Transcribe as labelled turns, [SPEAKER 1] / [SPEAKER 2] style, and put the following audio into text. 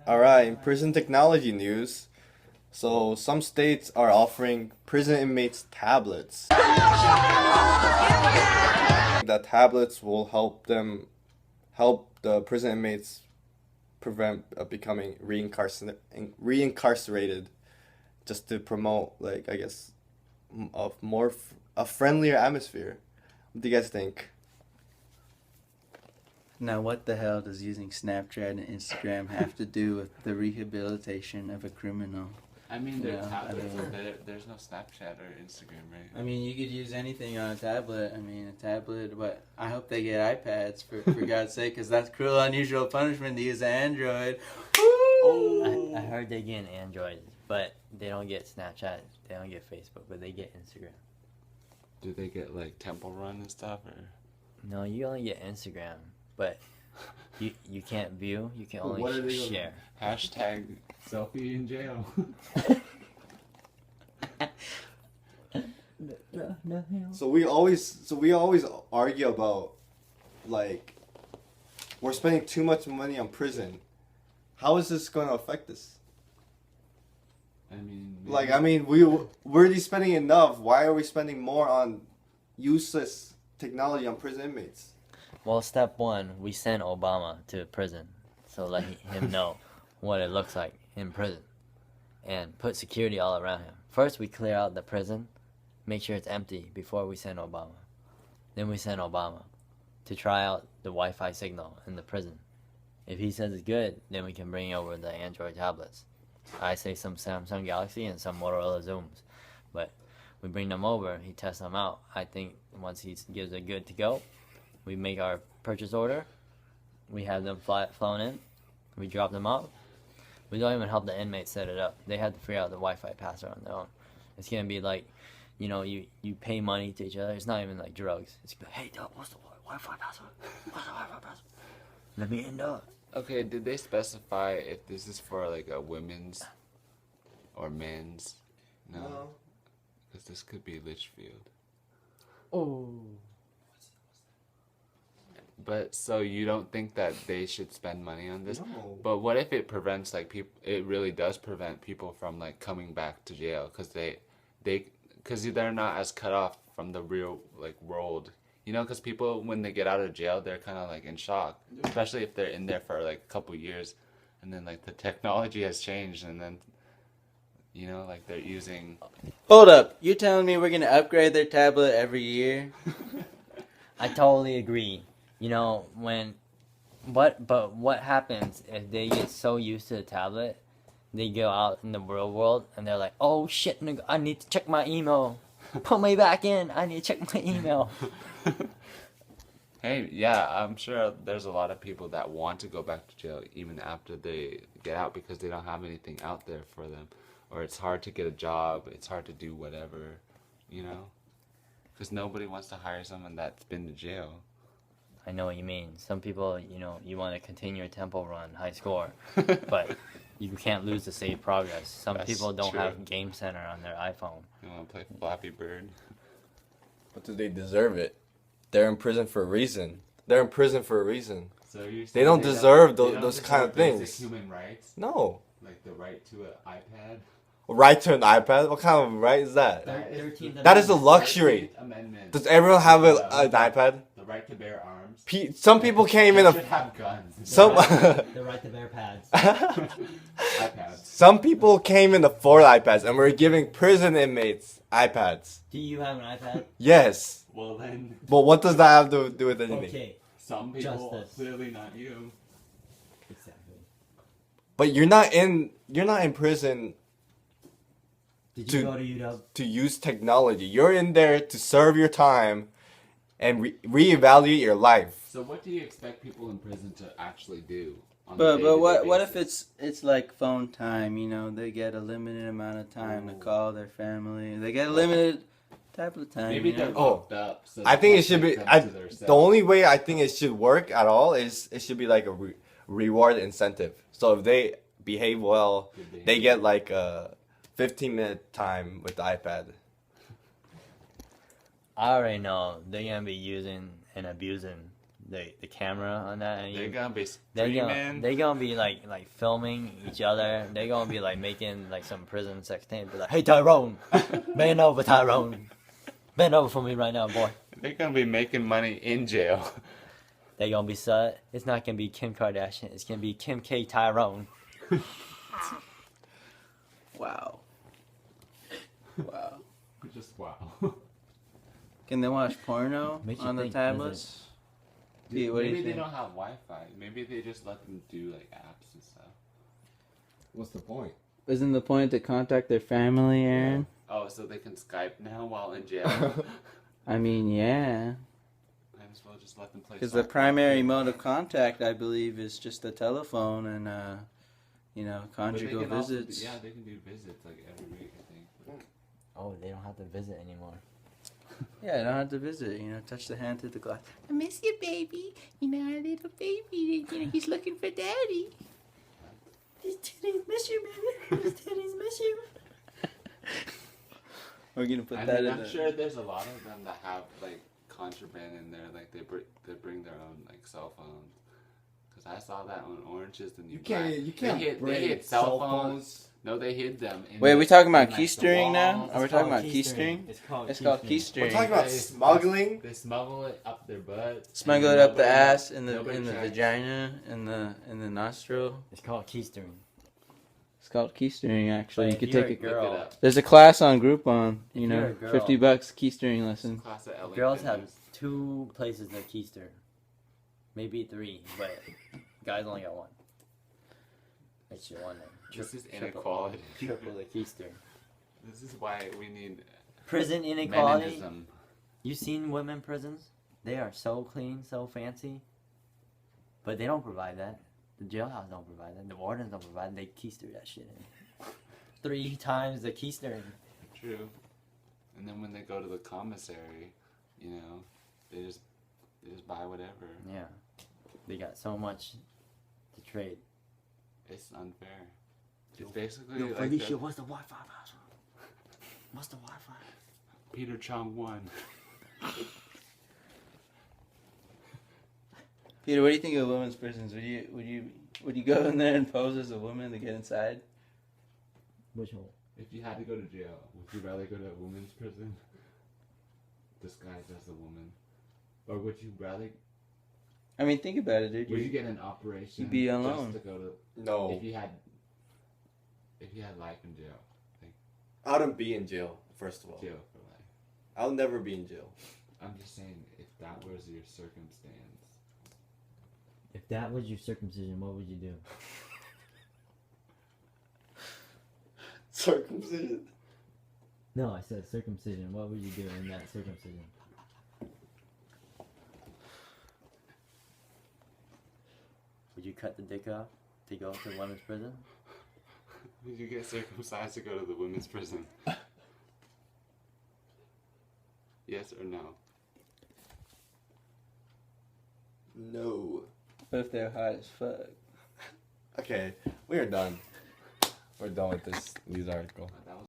[SPEAKER 1] All right, in prison technology news. So, some states are offering prison inmates tablets. The tablets will help the prison inmates prevent becoming reincarcerated, just to promote, like, I guess, a friendlier atmosphere. What do you guys think?
[SPEAKER 2] Now, what the hell does using Snapchat and Instagram have to do with the rehabilitation of a criminal?
[SPEAKER 3] I mean, they're
[SPEAKER 2] Yeah,
[SPEAKER 3] tablets.
[SPEAKER 2] I don't know.
[SPEAKER 3] There's no Snapchat or Instagram, right?
[SPEAKER 2] I mean, you could use anything on a tablet. I mean, a tablet, but I hope they get iPads for God's sake, because that's cruel, unusual punishment to use an Android.
[SPEAKER 4] I heard they get an Android, but they don't get Snapchat, they don't get Facebook, but they get Instagram.
[SPEAKER 3] Do they get like Temple Run and stuff, or?
[SPEAKER 4] No, you only get Instagram, but you can't view, you can
[SPEAKER 3] But what are
[SPEAKER 4] only
[SPEAKER 3] they
[SPEAKER 4] share.
[SPEAKER 3] Hashtag selfie in jail.
[SPEAKER 1] So we always argue about, like, we're spending too much money on prison. How is this going to affect us?
[SPEAKER 3] I mean,
[SPEAKER 1] Like, I mean, we're already spending enough. Why are we spending more on useless technology on prison inmates?
[SPEAKER 4] Well, step one, we send Obama to prison, so let him know what it looks like in prison, and put security all around him. First, we clear out the prison, make sure it's empty before we send Obama. Then we send Obama to try out the Wi-Fi signal in the prison. If he says it's good, then we can bring over the Android tablets. I say some Samsung Galaxy and some Motorola Zooms, but we bring them over, he tests them out. I think once he gives it good to go, we make our purchase order, we have them flown in, we drop them off. We don't even help the inmates set it up. They have to figure out the Wi-Fi password on their own. It's gonna be like, you pay money to each other. It's not even like drugs. It's like, hey, dog, what's the Wi-Fi password? What's the Wi-Fi password? Let me in, dog.
[SPEAKER 3] okay, did they specify if this is for like a women's or men's? No, because this could be Litchfield.
[SPEAKER 4] Oh.
[SPEAKER 3] But so you don't think that they should spend money on this?
[SPEAKER 1] No.
[SPEAKER 3] But what if it prevents like people? It really does prevent people from like coming back to jail because they're not as cut off from the real like world. Because people when they get out of jail, they're kind of like in shock, especially if they're in there for like a couple years, and then like the technology has changed, and then like they're using.
[SPEAKER 2] Hold up, you telling me we're gonna upgrade their tablet every year?
[SPEAKER 4] I totally agree. What happens if they get so used to the tablet, they go out in the real world and they're like, oh shit, nigga, I need to check my email. Put me back in. I need to check my email.
[SPEAKER 3] Hey, yeah, I'm sure there's a lot of people that want to go back to jail even after they get out because they don't have anything out there for them, or it's hard to get a job, it's hard to do whatever, because nobody wants to hire someone that's been to jail.
[SPEAKER 4] I know what you mean. Some people, you want to continue your tempo run, high score, but you can't lose the save progress. Some
[SPEAKER 3] That's
[SPEAKER 4] people don't
[SPEAKER 3] true.
[SPEAKER 4] have Game Center on their iPhone.
[SPEAKER 3] You want to play Flappy Bird?
[SPEAKER 1] But do they deserve it? They're in prison for a reason. They're in prison for a reason.
[SPEAKER 3] So you're
[SPEAKER 1] They don't deserve those kind of
[SPEAKER 3] basic
[SPEAKER 1] things.
[SPEAKER 3] human rights,
[SPEAKER 1] No.
[SPEAKER 3] like the right to an iPad.
[SPEAKER 1] Right to an iPad? What kind of right is that?
[SPEAKER 4] 13th
[SPEAKER 1] That is a luxury.
[SPEAKER 3] 13th Amendment.
[SPEAKER 1] Does everyone have an iPad?
[SPEAKER 3] The right to bear arms.
[SPEAKER 1] Some people can't even.
[SPEAKER 3] They should have guns.
[SPEAKER 1] Some
[SPEAKER 4] The right to bear pads.
[SPEAKER 3] iPads.
[SPEAKER 1] some people came in afford iPads, and we're giving prison inmates iPads.
[SPEAKER 4] Do you have an iPad?
[SPEAKER 1] Yes,
[SPEAKER 3] Well then,
[SPEAKER 1] but what does that have to do with anything?
[SPEAKER 4] Okay.
[SPEAKER 3] some people,
[SPEAKER 4] Justice.
[SPEAKER 3] clearly not you.
[SPEAKER 4] Exactly.
[SPEAKER 1] But you're not in prison
[SPEAKER 4] Did
[SPEAKER 1] To-
[SPEAKER 4] you go to UW?
[SPEAKER 1] to use technology. You're in there to serve your time and reevaluate your life.
[SPEAKER 3] So what do you expect people in prison to actually do? On a
[SPEAKER 2] But
[SPEAKER 3] day-to-day
[SPEAKER 2] what if
[SPEAKER 3] basis?
[SPEAKER 2] it's like phone time? They get a limited amount of time to call their family. They get a limited tablet time.
[SPEAKER 3] Maybe
[SPEAKER 2] you know?
[SPEAKER 3] they're
[SPEAKER 1] Oh,
[SPEAKER 3] locked up. So
[SPEAKER 1] I
[SPEAKER 3] they
[SPEAKER 1] think it
[SPEAKER 3] can't
[SPEAKER 1] should be.
[SPEAKER 3] take them to their
[SPEAKER 1] The
[SPEAKER 3] cell.
[SPEAKER 1] only way I think it should work at all is it should be like a reward incentive. So if they behave well,
[SPEAKER 3] Good
[SPEAKER 1] they
[SPEAKER 3] behavior.
[SPEAKER 1] get like a 15-minute time with the iPad.
[SPEAKER 4] I already know they're gonna be using and abusing the camera on that, and
[SPEAKER 3] They're gonna be
[SPEAKER 4] they're
[SPEAKER 3] screaming.
[SPEAKER 4] gonna be like filming each other. They're gonna be like making like some prison sex tape. Be like, hey Tyrone, bend over, Tyrone, bend over for me right now, boy.
[SPEAKER 3] They're gonna be making money in jail.
[SPEAKER 4] They're gonna be set. It's not gonna be Kim Kardashian. It's gonna be Kim K Tyrone.
[SPEAKER 2] Wow. Wow.
[SPEAKER 3] Just wow.
[SPEAKER 2] Can they watch porno
[SPEAKER 4] Makes you
[SPEAKER 2] on the
[SPEAKER 4] think,
[SPEAKER 2] tablets? Pete, what do
[SPEAKER 3] Maybe
[SPEAKER 2] you
[SPEAKER 3] they
[SPEAKER 2] think?
[SPEAKER 3] don't have Wi-Fi. Maybe they just let them do like apps and stuff.
[SPEAKER 1] What's the point?
[SPEAKER 2] Isn't the point to contact their family, Aaron?
[SPEAKER 3] Oh, so they can Skype now while in jail.
[SPEAKER 2] I mean, yeah.
[SPEAKER 3] Might as well just let them play.
[SPEAKER 2] Because the primary mode of contact, I believe, is just the telephone and, conjugal visits.
[SPEAKER 3] Yeah, they can do visits like every week, I think.
[SPEAKER 4] Oh, they don't have to visit anymore.
[SPEAKER 2] Yeah, I don't have to visit. Touch the hand through the glass. I miss you, baby. Our little baby. He's looking for daddy. His titties miss you, baby. His titties miss you. We're gonna put that in.
[SPEAKER 3] I'm sure there's a lot of them that have like contraband in there. Like they bring their own like cell phones. Cause I saw that on Orange is the New Black.
[SPEAKER 1] You can't
[SPEAKER 3] they hid cell phones. No, they hid them.
[SPEAKER 2] Wait, are we talking about
[SPEAKER 3] in,
[SPEAKER 2] key
[SPEAKER 3] like, the
[SPEAKER 2] steering now?
[SPEAKER 3] walls.
[SPEAKER 2] Are we talking about key
[SPEAKER 4] It's
[SPEAKER 2] steering?
[SPEAKER 4] called
[SPEAKER 2] It's called key
[SPEAKER 1] We're
[SPEAKER 2] steering.
[SPEAKER 1] talking about smuggling.
[SPEAKER 3] They smuggle it up their butt.
[SPEAKER 2] Smuggle
[SPEAKER 3] and
[SPEAKER 2] it up the
[SPEAKER 3] nobody-
[SPEAKER 2] ass, in the
[SPEAKER 3] nobody checks.
[SPEAKER 2] vagina, in the nostril.
[SPEAKER 4] It's called key steering.
[SPEAKER 2] It's called key steering. Actually,
[SPEAKER 4] But
[SPEAKER 2] you
[SPEAKER 4] if
[SPEAKER 2] could
[SPEAKER 4] you're
[SPEAKER 2] take
[SPEAKER 4] a
[SPEAKER 2] it.
[SPEAKER 3] Look it
[SPEAKER 4] girl,
[SPEAKER 3] up.
[SPEAKER 2] There's a class on Groupon.
[SPEAKER 4] If you're a girl-
[SPEAKER 2] $50 key steering lesson.
[SPEAKER 3] Class at LA
[SPEAKER 4] girls have
[SPEAKER 3] Fitness.
[SPEAKER 4] 2 places to keister. Maybe 3, but guys only got 1. That's your one.
[SPEAKER 3] This is inequality.
[SPEAKER 4] Triple the keister.
[SPEAKER 3] This is why we need
[SPEAKER 4] Prison inequality.
[SPEAKER 3] feminism.
[SPEAKER 4] You seen women prisons? They are so clean, so fancy. But they don't provide that. The jailhouse don't provide that. The wardens don't provide that. They keister that shit in. 3 times the keistering.
[SPEAKER 3] True. And then when they go to the commissary, they just buy whatever.
[SPEAKER 4] Yeah. They got so much to trade.
[SPEAKER 3] It's unfair. It's basically
[SPEAKER 4] Yo,
[SPEAKER 3] like
[SPEAKER 4] Felicia,
[SPEAKER 3] the
[SPEAKER 4] what's the Wi-Fi password? What's the Wi-Fi?
[SPEAKER 3] Peter Chung 1.
[SPEAKER 2] Peter, what do you think of women's prisons? Would you go in there and pose as a woman to get inside?
[SPEAKER 4] Which one?
[SPEAKER 3] If you had to go to jail, would you rather go to a women's prison disguised as a woman, or would you rather?
[SPEAKER 2] I mean, think about it, dude.
[SPEAKER 3] Would you get an operation?
[SPEAKER 2] You'd be alone.
[SPEAKER 3] Just to go to
[SPEAKER 1] No,
[SPEAKER 3] if you had life in jail,
[SPEAKER 1] I wouldn't be in jail. First of all,
[SPEAKER 3] jail for life.
[SPEAKER 1] I'll never be in jail.
[SPEAKER 3] I'm just saying, if that was your circumstance.
[SPEAKER 4] If that was your circumcision, what would you do?
[SPEAKER 1] Circumcision.
[SPEAKER 4] No, I said circumcision. What would you do in that circumcision? Would you cut the dick off to go to women's prison?
[SPEAKER 3] Would you get circumcised to go to the women's prison? Yes or no?
[SPEAKER 1] No.
[SPEAKER 2] What if they're hot as fuck?
[SPEAKER 1] Okay, we are done. We're done with this news article.
[SPEAKER 3] That was